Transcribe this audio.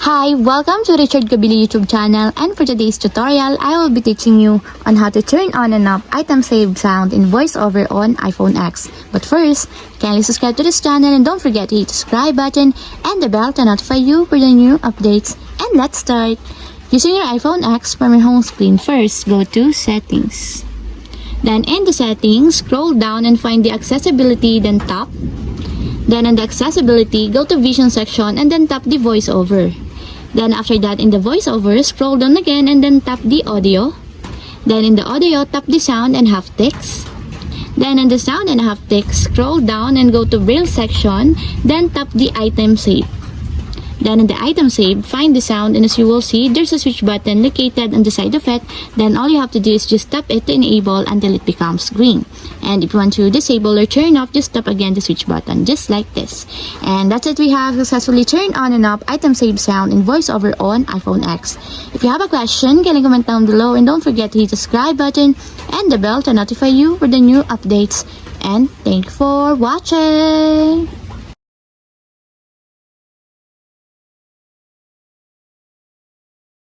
Hi, welcome to Richard Gabili YouTube channel, and for today's tutorial, I will be teaching you on how to turn on and off item save sound in voiceover on iPhone X. But first, kindly subscribe to this channel and don't forget to hit the subscribe button and the bell to notify you for the new updates. And let's start! Using your iPhone X from your home screen, first go to Settings. Then in the Settings, scroll down and find the Accessibility, then tap. Then in the Accessibility, go to Vision section and then tap the voiceover. Then after that, in the voiceover, scroll down again and then tap the audio. Then in the audio, tap the sound and haptics. Then in the sound and haptics, scroll down and go to Braille section, then tap the item save. Then in the item save, find the sound, and as you will see, there's a switch button located on the side of it. Then all you have to do is just tap it to enable until it becomes green. And if you want to disable or turn off, just tap again the switch button, just like this. And that's it, we have successfully turned on and off item save sound in voiceover on iPhone X. If you have a question, can you comment down below, and don't forget to hit the subscribe button and the bell to notify you for the new updates. And thank you for watching!